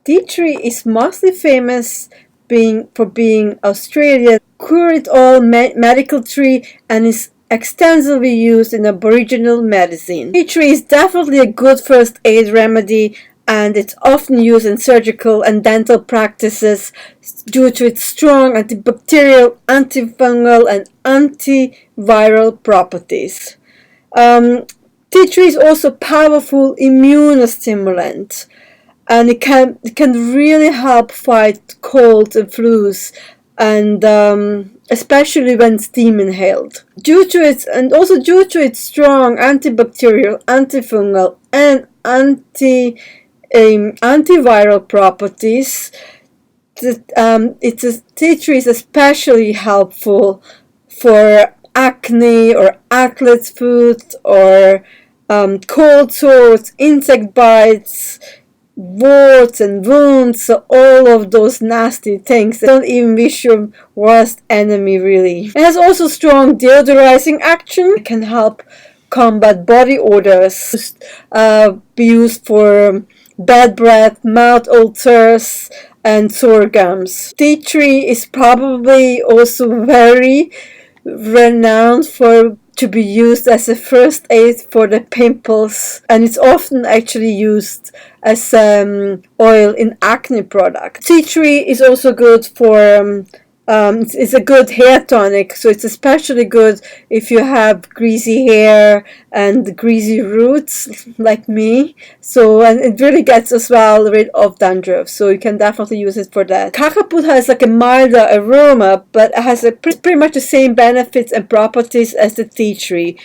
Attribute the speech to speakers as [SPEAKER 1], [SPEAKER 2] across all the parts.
[SPEAKER 1] Tea tree is mostly famous for being Australia's cure-it-all medical tree and is extensively used in aboriginal medicine. Tea tree is definitely a good first aid remedy, and it's often used in surgical and dental practices due to its strong antibacterial, antifungal, and antiviral properties. Tea tree is also a powerful immunostimulant, and it can really help fight colds and flus, and especially when steam inhaled. Due to its strong antibacterial, antifungal, and antiviral properties, tea tree is especially helpful for acne or athlete's foot or cold sores, insect bites, warts and wounds, so all of those nasty things. Don't even wish your worst enemy, really. It has also strong deodorizing action. It can help combat body odors. Be used for bad breath, mouth ulcers, and sore gums. Tea tree is probably also very renowned to be used as a first aid for the pimples, and it's often actually used as oil in acne products. Tea tree is also good for it's a good hair tonic, so it's especially good if you have greasy hair and greasy roots like me. So, and it really gets as well rid of dandruff, so you can definitely use it for that. Kakaput has like a milder aroma, but it has pretty much the same benefits and properties as the tea tree.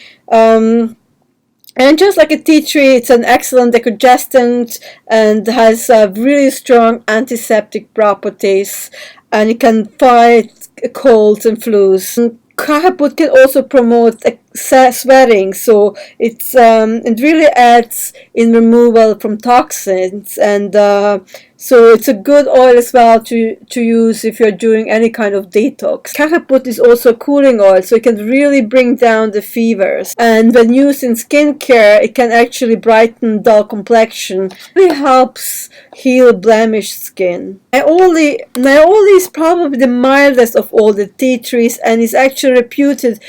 [SPEAKER 1] And just like a tea tree, it's an excellent decongestant and has really strong antiseptic properties, and it can fight colds and flus. Kakaput can also promote sweating, so it really adds in removal from toxins, and so it's a good oil as well to use if you're doing any kind of detox. Kakaput is also a cooling oil, so it can really bring down the fevers, and when used in skincare, it can actually brighten dull complexion. It really helps heal blemished skin. Naioli is probably the mildest of all the tea trees, and is actually reputed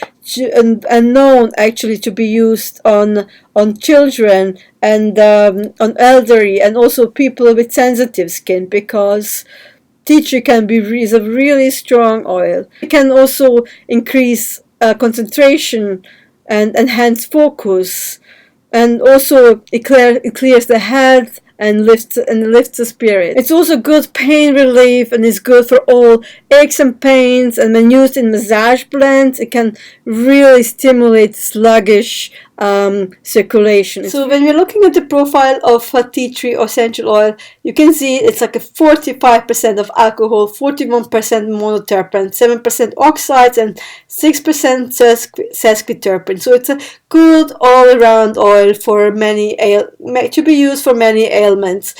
[SPEAKER 1] and known actually to be used on children and on elderly and also people with sensitive skin, because tea tree is a really strong oil. It can also increase concentration and enhance focus, and also it clears the head and lifts the spirit. It's also good pain relief and is good for all aches and pains, and when used in massage blends, it can really stimulate sluggish circulation. So when we're looking at the profile of tea tree or essential oil, you can see it's like a 45% of alcohol, 41% monoterpene, 7% oxides, and 6% sesquiterpene. So it's a good all-around oil for to be used for many ailments.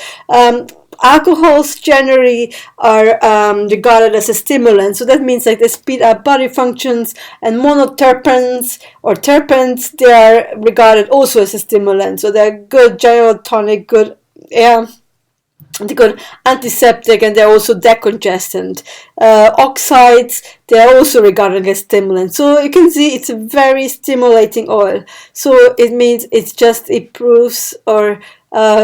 [SPEAKER 1] Alcohols generally are regarded as a stimulant, so that means like they speed up body functions, and monoterpenes or terpenes, they are regarded also as a stimulant, so they're good general tonic, good antiseptic, and they're also decongestant. Oxides, they are also regarded as stimulants. So you can see it's a very stimulating oil. So it means it improves or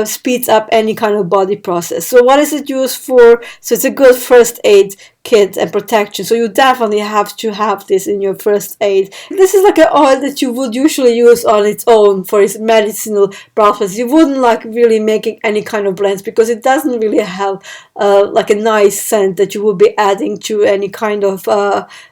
[SPEAKER 1] speeds up any kind of body process. So what is it used for? So it's a good first aid kit and protection. So you definitely have to have this in your first aid. This is like an oil that you would usually use on its own for its medicinal purpose. You wouldn't like really making any kind of blends, because it doesn't really have like a nice scent that you would be adding to any kind of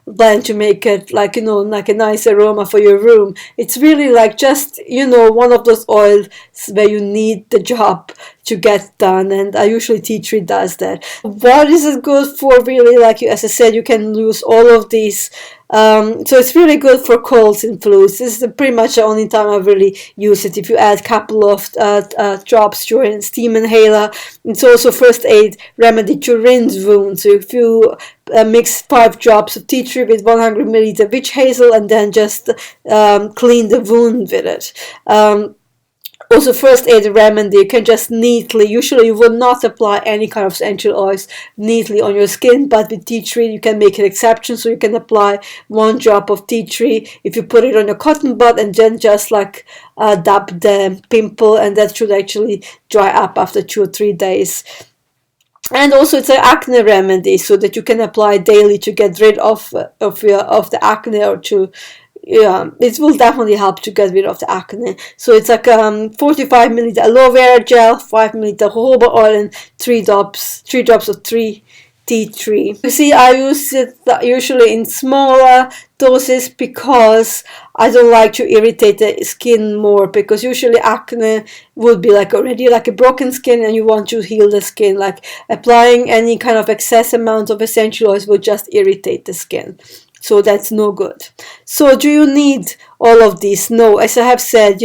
[SPEAKER 1] blend to make it like, like a nice aroma for your room. It's really like just, one of those oils where you need the job to get done, and usually tea tree does that. What is it good for? Really, like as I said, you can use all of these. So it's really good for colds and flus. This is pretty much the only time I really use it. If you add a couple of drops to a steam inhaler, it's also first aid remedy to rinse wounds. So if you mix 5 drops of tea tree with 100 milliliter witch hazel, and then just clean the wound with it. Also, first aid remedy, you can just neatly, usually you will not apply any kind of essential oils neatly on your skin, but with tea tree you can make an exception. So you can apply 1 drop of tea tree if you put it on your cotton bud, and then just like dab the pimple, and that should actually dry up after 2 or 3 days. And also it's an acne remedy, so that you can apply daily to get rid of the acne, or to, yeah, it will definitely help to get rid of the acne. So it's like 45 milliliter aloe vera gel, 5 milliliter jojoba oil, and three drops of tea tree. You see, I use it usually in smaller doses because I don't like to irritate the skin more, because usually acne would be like already like a broken skin, and you want to heal the skin. Like applying any kind of excess amount of essential oils will just irritate the skin. So that's no good. So do you need all of these? No, as I have said,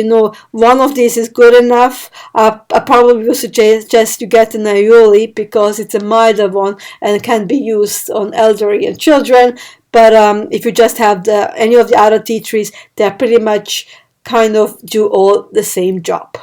[SPEAKER 1] one of these is good enough. I probably would suggest you get an aioli, because it's a milder one and can be used on elderly and children. But if you just have any of the other tea trees, they're pretty much kind of do all the same job.